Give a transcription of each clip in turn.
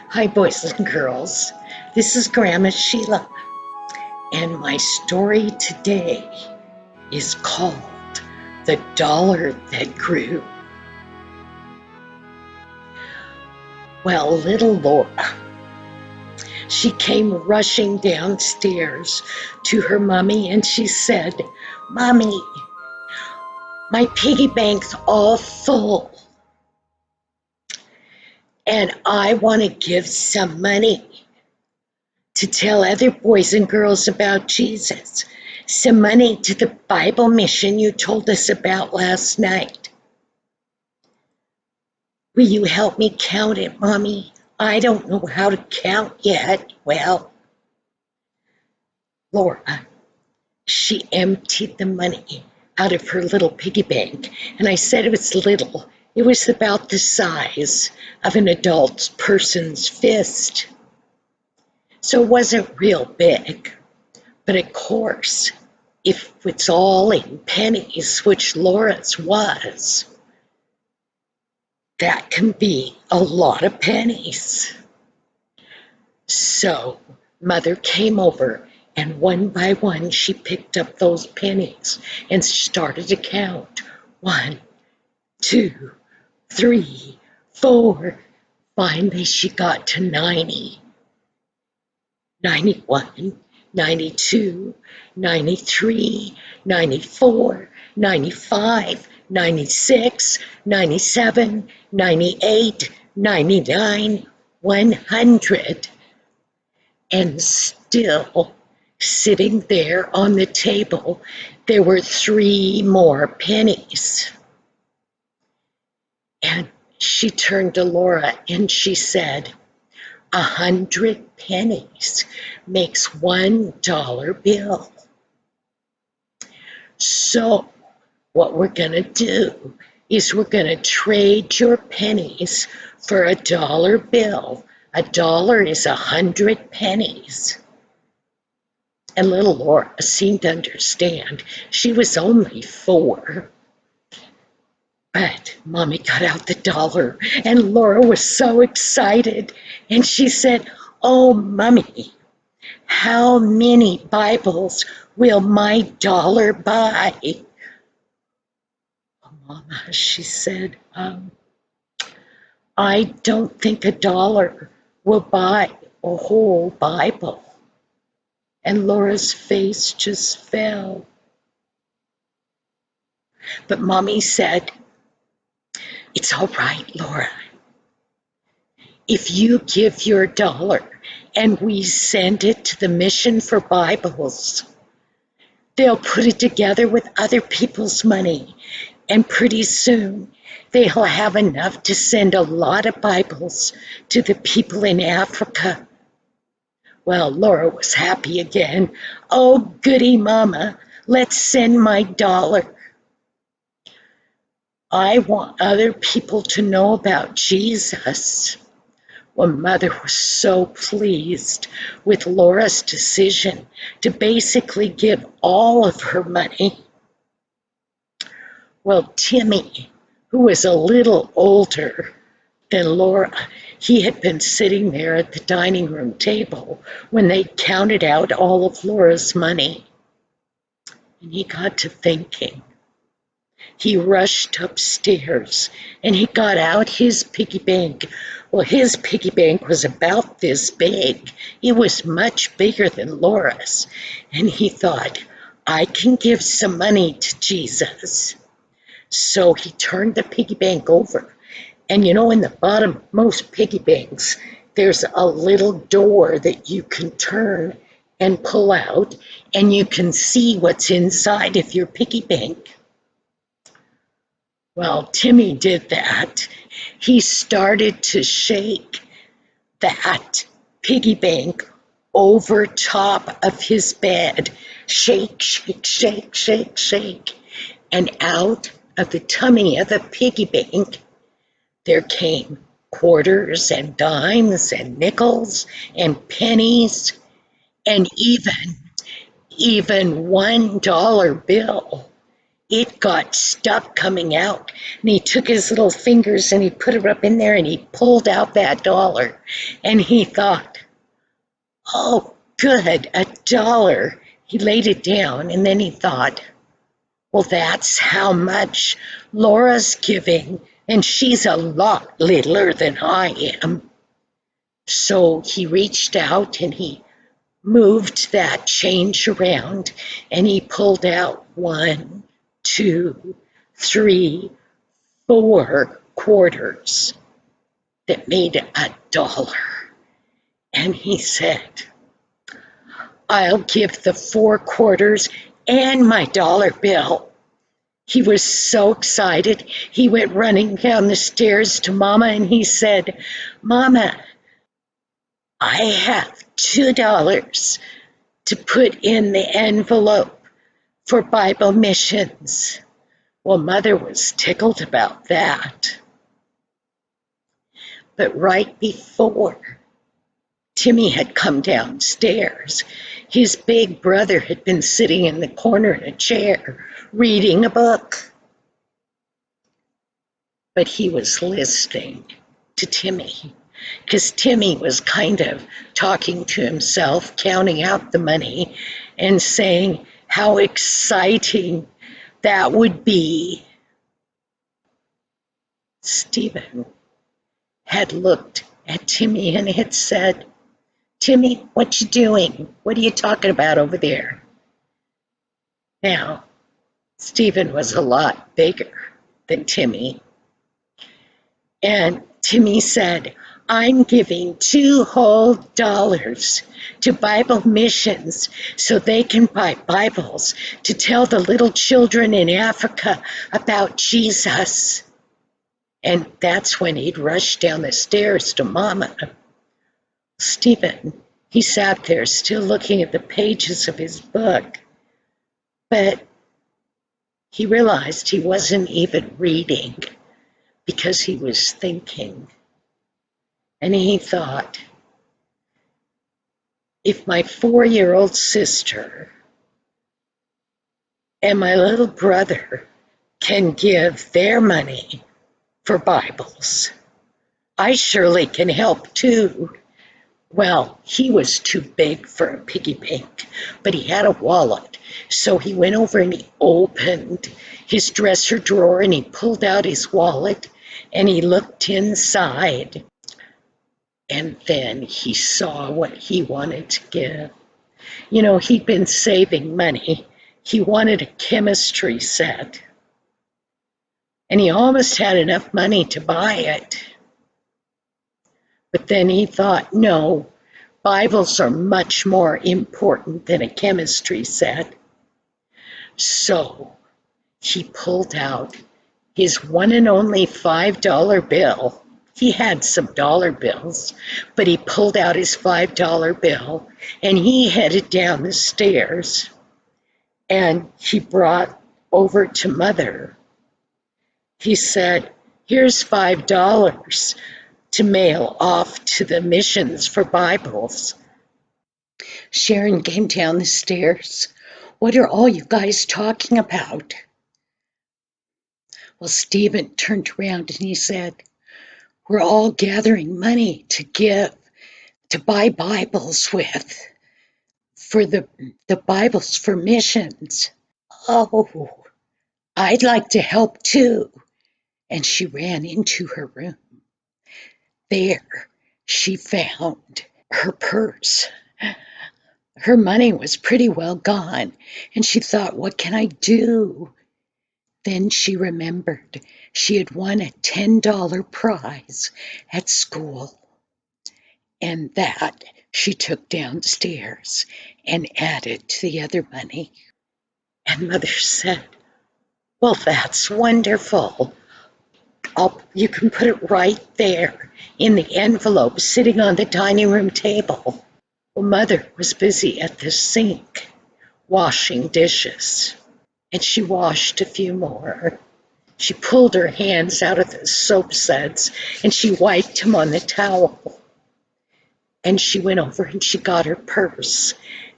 Hi, boys and girls. This is Grandma Sheila, and my story today is called The Dollar That Grew. Well, little Laura, she came rushing downstairs to her mommy and she said, "Mommy, my piggy bank's all full, and I want to give some money to tell other boys and girls about Jesus. Some money to the Bible mission you told us about last night. Will you help me count it, Mommy? I don't know how to count yet." Well, Laura, she emptied the money out of her little piggy bank, and I said it was little. It was about the size of an adult person's fist. So it wasn't real big. But of course, if it's all in pennies, which Laura's was, that can be a lot of pennies. So Mother came over, and one by one she picked up those pennies and started to count. 1, 2, 3, 4. Finally she got to 90. 91, 92, 93, 94, 95, 96, 97, 98, 99, 100. And still sitting there on the table, there were 3 more pennies. And she turned to Laura and she said, 100 pennies makes $1 bill. So what we're going to do is we're going to trade your pennies for $1 bill. $1 is 100 pennies. And little Laura seemed to understand. She was only 4. But Mommy got out the dollar, and Laura was so excited. And she said, "Oh, Mommy, how many Bibles will my dollar buy?" "Oh, Mama," she said, "I don't think $1 will buy a whole Bible." And Laura's face just fell. But Mommy said, "It's all right, Laura. If you give your dollar and we send it to the Mission for Bibles, they'll put it together with other people's money, and pretty soon they'll have enough to send a lot of Bibles to the people in Africa." Well, Laura was happy again. "Oh, goody, Mama, let's send my dollar. I want other people to know about Jesus." Well, Mother was so pleased with Laura's decision to basically give all of her money. Well, Timmy, who was a little older than Laura, he had been sitting there at the dining room table when they counted out all of Laura's money. And he got to thinking. He rushed upstairs and he got out his piggy bank. Well, his piggy bank was about this big. It was much bigger than Laura's. And he thought, "I can give some money to Jesus." So he turned the piggy bank over. And you know, in the bottom of most piggy banks, there's a little door that you can turn and pull out, and you can see what's inside of your piggy bank. Well, Timmy did that. He started to shake that piggy bank over top of his bed. Shake, shake, shake, shake, shake. And out of the tummy of the piggy bank, there came quarters and dimes and nickels and pennies and even $1 bill. it got stuck coming out. And he took his little fingers and he put it up in there and he pulled out that dollar. And he thought, oh, good, $1. He laid it down and then he thought, well, that's how much Laura's giving, and she's a lot littler than I am. So he reached out and he moved that change around and he pulled out 1, 2, 3, 4 quarters that made $1. And he said, I'll give the 4 quarters and my dollar bill. He was so excited. He went running down the stairs to Mama and he said, Mama, I have $2 to put in the envelope for Bible missions. Well, Mother was tickled about that. But right before Timmy had come downstairs, his big brother had been sitting in the corner in a chair reading a book. But he was listening to Timmy because Timmy was kind of talking to himself, counting out the money and saying how exciting that would be. Stephen had looked at Timmy and had said, Timmy, what you doing? What are you talking about over there? Now, Stephen was a lot bigger than Timmy. And Timmy said, I'm giving 2 whole dollars to Bible missions so they can buy Bibles to tell the little children in Africa about Jesus. And that's when he'd rushed down the stairs to Mama. Stephen, he sat there still looking at the pages of his book, but he realized he wasn't even reading because he was thinking. And he thought, if my 4-year-old sister and my little brother can give their money for Bibles, I surely can help too. Well, he was too big for a piggy bank, but he had a wallet. So he went over and he opened his dresser drawer and he pulled out his wallet and he looked inside. And then he saw what he wanted to give. You know, he'd been saving money. He wanted a chemistry set. And he almost had enough money to buy it. But then he thought, no, Bibles are much more important than a chemistry set. So he pulled out his one and only $5 bill. He had some dollar bills, but he pulled out his $5 bill and he headed down the stairs and he brought over to Mother. He said, here's $5 to mail off to the missions for Bibles. Sharon came down the stairs. What are all you guys talking about? Well, Stephen turned around and he said, we're all gathering money to give, to buy Bibles with, for the Bibles for missions. Oh, I'd like to help too. And she ran into her room. There, she found her purse. Her money was pretty well gone, and she thought, what can I do? Then she remembered she had won a $10 prize at school, and that she took downstairs and added to the other money. And Mother said, well, that's wonderful. You can put it right there in the envelope sitting on the dining room table. Well, Mother was busy at the sink washing dishes, and she washed a few more. She pulled her hands out of the soap suds and she wiped them on the towel. And she went over and she got her purse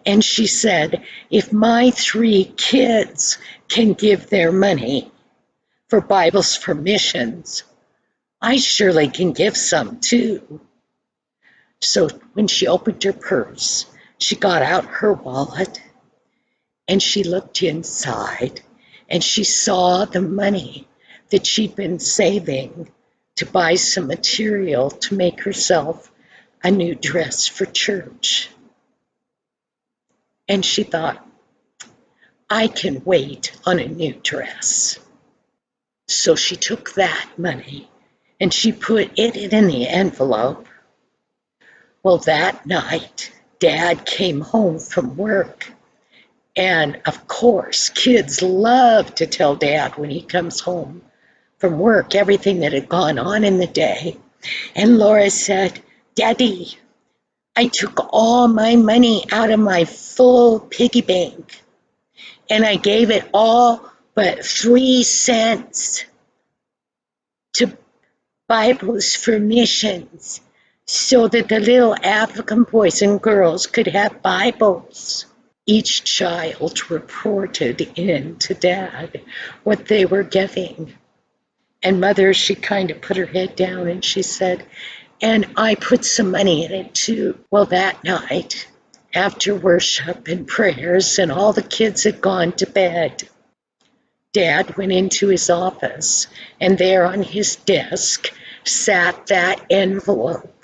And she said, if my 3 kids can give their money for Bibles for Missions, I surely can give some too. So when she opened her purse, she got out her wallet and she looked inside and she saw the money that she'd been saving to buy some material to make herself a new dress for church. And she thought, I can wait on a new dress. So she took that money and she put it in the envelope. Well, that night, Dad came home from work. And of course, kids love to tell Dad when he comes home from work everything that had gone on in the day. And Laura said, Daddy, I took all my money out of my full piggy bank and I gave it all but 3 cents to Bibles for Missions so that the little African boys and girls could have Bibles. Each child reported in to Dad what they were giving. And Mother, she kind of put her head down and she said, and I put some money in it too. Well, that night, after worship and prayers and all the kids had gone to bed, Dad went into his office and there on his desk sat that envelope,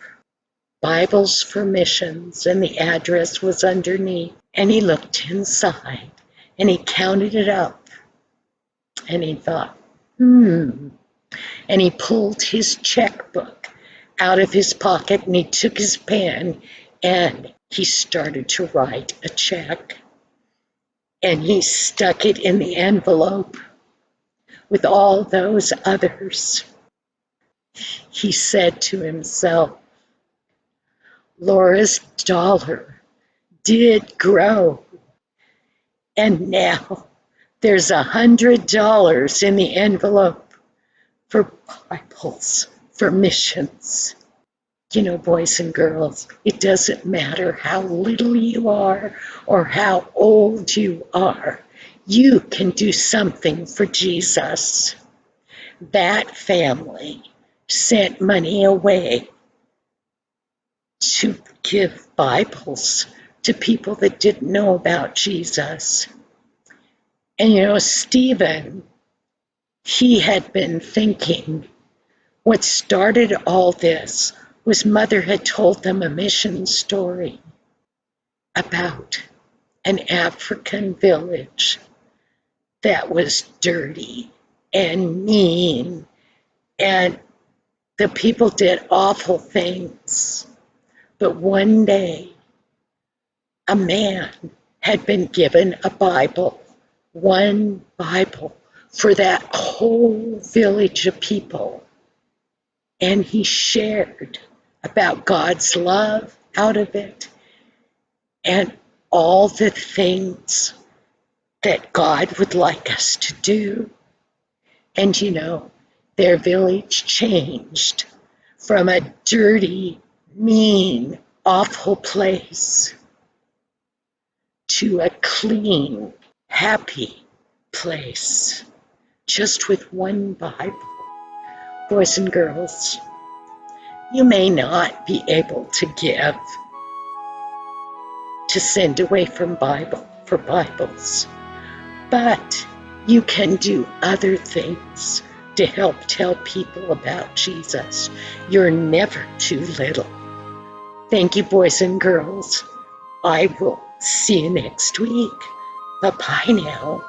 Bibles for Missions, and the address was underneath. And he looked inside and he counted it up and he thought, And he pulled his checkbook out of his pocket and he took his pen and he started to write a check. And he stuck it in the envelope with all those others. He said to himself, Laura's dollar did grow. And now there's $100 in the envelope for Bibles, for missions. You know, boys and girls, it doesn't matter how little you are or how old you are. You can do something for Jesus. That family sent money away to give Bibles to people that didn't know about Jesus. And you know, Stephen, he had been thinking, what started all this was Mother had told them a mission story about an African village that was dirty and mean, and the people did awful things. But one day, a man had been given a Bible, one Bible for that whole village of people. And he shared about God's love out of it and all the things that God would like us to do. And you know, their village changed from a dirty, mean, awful place to a clean, happy place, just with one Bible. Boys and girls, you may not be able to give, to send away from for Bibles, but you can do other things to help tell people about Jesus. You're never too little. Thank you, boys and girls. I will see you next week. Bye-bye now.